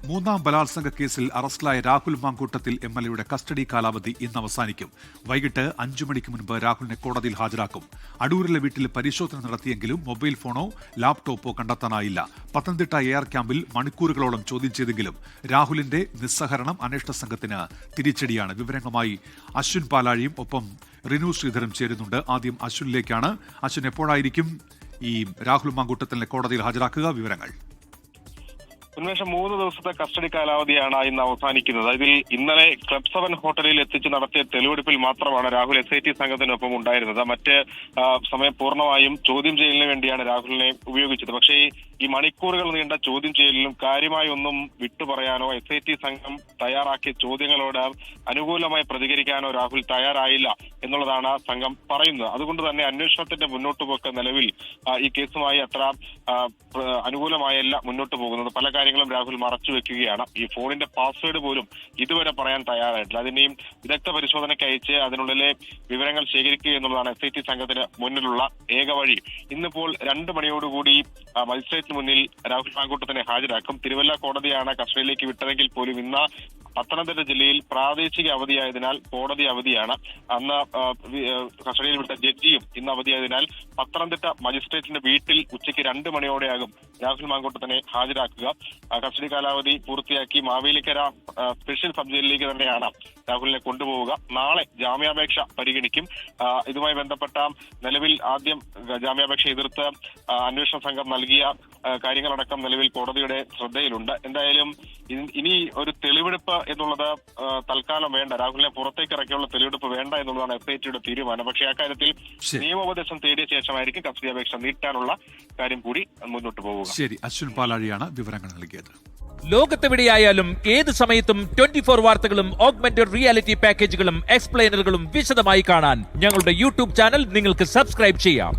മൂന്നാം ബലാത്സംഗ കേസിൽ അറസ്റ്റിലായ രാഹുൽ മാങ്കൂട്ടത്തിൽ എംഎൽഎയുടെ കസ്റ്റഡി കാലാവധി ഇന്ന് അവസാനിക്കും. വൈകിട്ട് 5 മണിക്ക് മുൻപ് രാഹുലിനെ കോടതിയിൽ ഹാജരാക്കും. അടൂരിലെ വീട്ടിൽ പരിശോധന നടത്തിയെങ്കിലും മൊബൈൽ ഫോണോ ലാപ്ടോപ്പോ കണ്ടെത്താനായില്ല. പത്തനംതിട്ട എയർ ക്യാമ്പിൽ മണിക്കൂറുകളോളം ചോദ്യം ചെയ്തെങ്കിലും രാഹുലിന്റെ നിസ്സഹരണം അന്വേഷണ സംഘത്തിന് തിരിച്ചടിയാണ്. വിവരങ്ങളുമായി അശ്വിൻ പാലാഴിയും ഒപ്പം റിനു ശ്രീധരൻ ചേരുന്നുണ്ട്. ആദ്യം അശ്വിനിലേക്കാണ്. അശ്വിൻ, എപ്പോഴായിരിക്കും ഈ രാഹുൽ മാങ്കൂട്ടത്തിനെ കോടതിയിൽ ഹാജരാക്കുക? വിവരങ്ങൾ. ഉന്മേഷം 3 ദിവസത്തെ കസ്റ്റഡി കാലാവധിയാണ് ഇന്ന് അവസാനിക്കുന്നത്. ഇതിൽ ഇന്നലെ ക്ലബ് 7 ഹോട്ടലിൽ എത്തിച്ച് നടത്തിയ തെളിവെടുപ്പിൽ മാത്രമാണ് രാഹുൽ SIT സംഘത്തിനൊപ്പം ഉണ്ടായിരുന്നത്. മറ്റ് സമയം പൂർണ്ണമായും ചോദ്യം ചെയ്യലിന് വേണ്ടിയാണ് രാഹുലിനെ ഉപയോഗിച്ചത്. പക്ഷേ ഈ മണിക്കൂറുകൾ നീണ്ട ചോദ്യം ചെയ്യലിലും കാര്യമായി ഒന്നും വിട്ടുപറയാനോ SIT സംഘം തയ്യാറാക്കിയ ചോദ്യങ്ങളോട് അനുകൂലമായി പ്രതികരിക്കാനോ രാഹുൽ തയ്യാറായില്ല എന്നുള്ളതാണ് സംഘം പറയുന്നത്. അതുകൊണ്ട് തന്നെ അന്വേഷണത്തിന്റെ മുന്നോട്ടുപോക്ക് നിലവിൽ ഈ കേസുമായി അത്ര അനുകൂലമായല്ല മുന്നോട്ട് പോകുന്നത്. പല കാര്യങ്ങളും രാഹുൽ മറച്ചുവെക്കുകയാണ്. ഈ ഫോണിന്റെ പാസ്വേഡ് പോലും ഇതുവരെ പറയാൻ തയ്യാറായിട്ടില്ല. അതിനെയും വിദഗ്ധ പരിശോധനയ്ക്ക് അയച്ച് അതിനുള്ളിലെ വിവരങ്ങൾ ശേഖരിക്കുക എന്നുള്ളതാണ് SIT സംഘത്തിന് മുന്നിലുള്ള ഏക വഴി. ഇന്നിപ്പോൾ 2 മണിയോടുകൂടി മജിസ്ട്രേറ്റിന് മുന്നിൽ രാഹുൽ മാങ്കൂട്ടത്തിനെ ഹാജരാക്കും. തിരുവല്ല കോടതിയാണ് കസ്റ്റഡിയിലേക്ക് വിട്ടതെങ്കിൽ പോലും ഇന്ന് പത്തനംതിട്ട ജില്ലയിൽ പ്രാദേശിക അവധിയായതിനാൽ കോടതി അവധിയാണ്. അന്ന് കസ്റ്റഡിയിൽ വിട്ട ജഡ്ജിയും ഇന്ന് അവധിയായതിനാൽ പത്തനംതിട്ട മജിസ്ട്രേറ്റിന്റെ വീട്ടിൽ ഉച്ചയ്ക്ക് 2 മണിയോടെയാകും രാഹുൽ മാങ്കൂട്ടത്തിനെ ഹാജരാക്കുക. കസ്റ്റഡി കാലാവധി പൂർത്തിയാക്കി മാവേലിക്കര സ്പെഷ്യൽ സബ് ജയിലിലേക്ക് തന്നെയാണ് രാഹുലിനെ കൊണ്ടുപോവുക. നാളെ ജാമ്യാപേക്ഷ പരിഗണിക്കും. ഇതുമായി ബന്ധപ്പെട്ട നിലവിൽ ആദ്യം ജാമ്യാപേക്ഷ എതിർത്ത് അന്വേഷണ സംഘം നൽകിയ കാര്യങ്ങളടക്കം നിലവിൽ കോടതിയുടെ ശ്രദ്ധയിലുണ്ട്. എന്തായാലും ഇനി ഒരു തെളിവെടുപ്പ് എന്നുള്ളത് തൽക്കാലം വേണ്ട, രാഹുലിനെ പുറത്തേക്ക് ഇറക്കിയുള്ള തെളിവെടുപ്പ് വേണ്ട എന്നുള്ളതാണ് SITയുടെ തീരുമാനം. പക്ഷേ അക്കാര്യത്തിൽ നിയമോപദേശം തേടിയ ശേഷമായിരിക്കും കസ്റ്റഡി അപേക്ഷ നീട്ടാനുള്ള കാര്യം കൂടി മുന്നോട്ട് പോകുക. ശരി, അശ്വിൻ പാലാഴിയാണ് വിവരങ്ങൾ നൽകിയത്. ലോകത്തെവിടെയായാലും ഏത് സമയത്തും 24 വാർത്തകളും ഓഗ്മെന്റഡ് റിയാലിറ്റി പാക്കേജുകളും എക്സ്പ്ലെയിനറുകളും വിശദമായി കാണാൻ ഞങ്ങളുടെ YouTube ചാനൽ നിങ്ങൾക്ക് സബ്സ്ക്രൈബ് ചെയ്യാം.